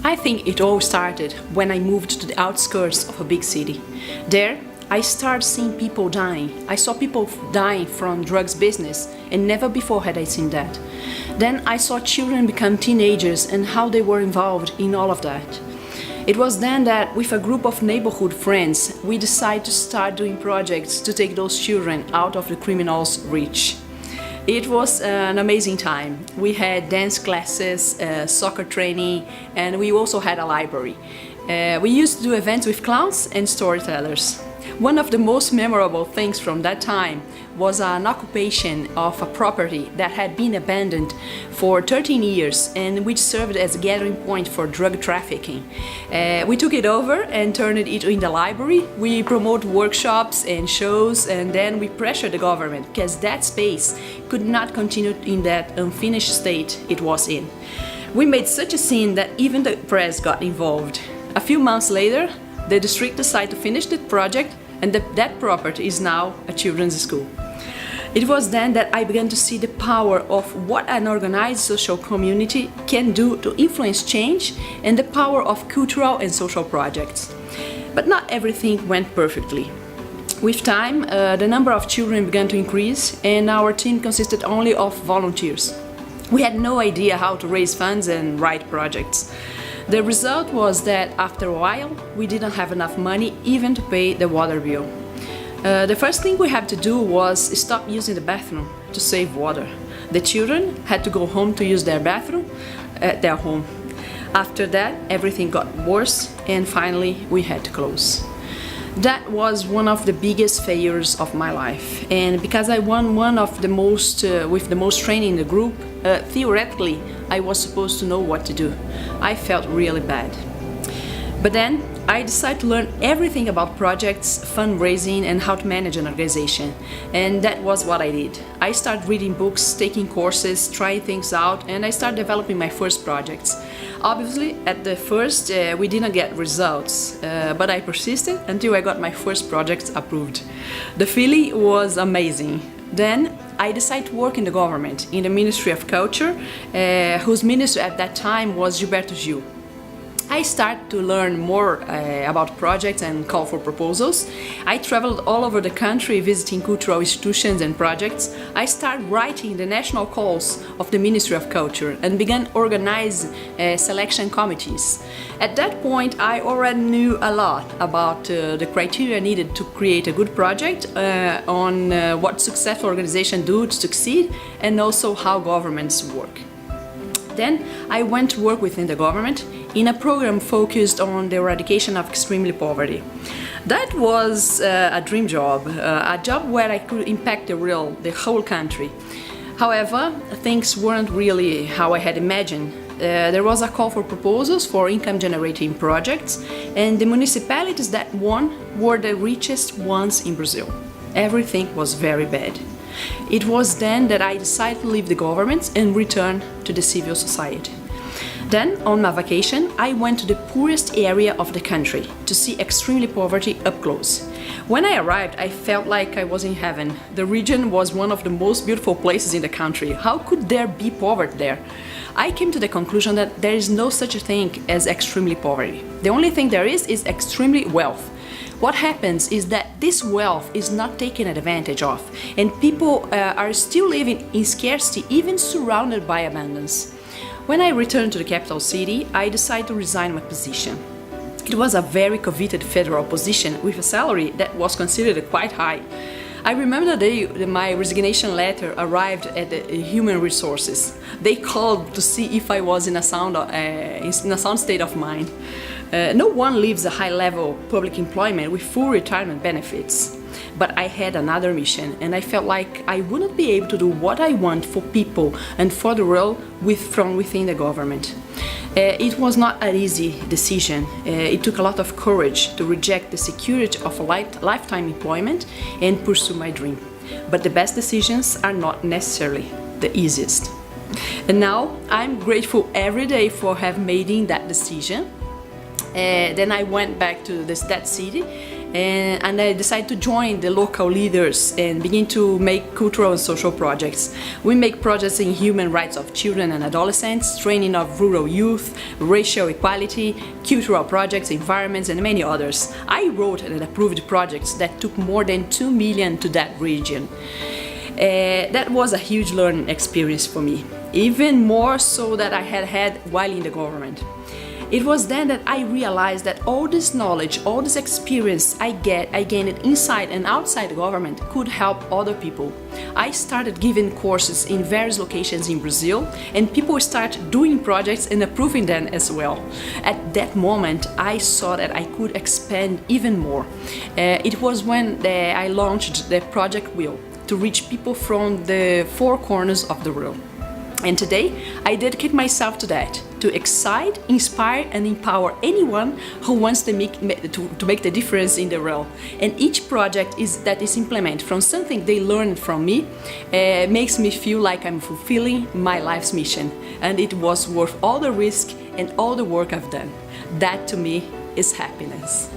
I think it all started when I moved to the outskirts of a big city. There, I started seeing people dying. I saw people dying from drugs business, and never before had I seen that. Then I saw children become teenagers and how they were involved in all of that. It was then that, with a group of neighborhood friends, we decided to start doing projects to take those children out of the criminals' reach. It was an amazing time. We had dance classes, soccer training, and we also had a library. We used to do events with clowns and storytellers. One of the most memorable things from that time was an occupation of a property that had been abandoned for 13 years and which served as a gathering point for drug trafficking. We took it over and turned it into the library. We promoted workshops and shows, and then we pressured the government because that space could not continue in that unfinished state it was in. We made such a scene that even the press got involved. A few months later, the district decided to finish the project, and that property is now a children's school. It was then that I began to see the power of what an organized social community can do to influence change, and the power of cultural and social projects. But not everything went perfectly. With time, the number of children began to increase, and our team consisted only of volunteers. We had no idea how to raise funds and write projects. The result was that after a while, we didn't have enough money even to pay the water bill. The first thing we had to do was stop using the bathroom to save water. The children had to go home to use their bathroom at their home. After that, everything got worse, and finally we had to close. That was one of the biggest failures of my life, and because I won one of the most with the most training in the group, theoretically I was supposed to know what to do. I felt really bad. But then I decided to learn everything about projects, fundraising, and how to manage an organization, and that was what I did. I started reading books, taking courses, trying things out, and I started developing my first projects. Obviously, at the first, we didn't get results, but I persisted until I got my first project approved. The feeling was amazing. Then I decided to work in the government, in the Ministry of Culture, whose minister at that time was Gilberto Gil. I started to learn more about projects and call for proposals. I traveled all over the country visiting cultural institutions and projects. I started writing the national calls of the Ministry of Culture and began organizing selection committees. At that point, I already knew a lot about the criteria needed to create a good project, on what successful organizations do to succeed, and also how governments work. Then I went to work within the government in a program focused on the eradication of extreme poverty. That was a dream job, a job where I could impact the whole country. However, things weren't really how I had imagined. There was a call for proposals for income-generating projects, and the municipalities that won were the richest ones in Brazil. Everything was very bad. It was then that I decided to leave the government and return to the civil society. Then, on my vacation, I went to the poorest area of the country to see extreme poverty up close. When I arrived, I felt like I was in heaven. The region was one of the most beautiful places in the country. How could there be poverty there? I came to the conclusion that there is no such a thing as extremely poverty. The only thing there is extremely wealth. What happens is that this wealth is not taken advantage of, and people are still living in scarcity, even surrounded by abundance. When I returned to the capital city, I decided to resign my position. It was a very coveted federal position with a salary that was considered quite high. I remember the day that my resignation letter arrived at the Human Resources. They called to see if I was in a sound state of mind. No one leaves a high-level public employment with full retirement benefits. But I had another mission, and I felt like I wouldn't be able to do what I want for people and for the world from within the government. It was not an easy decision. It took a lot of courage to reject the security of a lifetime employment and pursue my dream. But the best decisions are not necessarily the easiest. And now I'm grateful every day for having made that decision. Then I went back to that city and I decided to join the local leaders and begin to make cultural and social projects. We make projects in human rights of children and adolescents, training of rural youth, racial equality, cultural projects, environments, and many others. I wrote and approved projects that took more than 2 million to that region. That was a huge learning experience for me, even more so that I had while in the government. It was then that I realized that all this knowledge, all this experience I gained inside and outside the government could help other people. I started giving courses in various locations in Brazil, and people started doing projects and approving them as well. At that moment, I saw that I could expand even more. It was when I launched the Project Wheel to reach people from the four corners of the world. And today, I dedicate myself to that, to excite, inspire, and empower anyone who wants to make the difference in the world. And each project that is implemented from something they learned from me makes me feel like I'm fulfilling my life's mission. And it was worth all the risk and all the work I've done. That to me is happiness.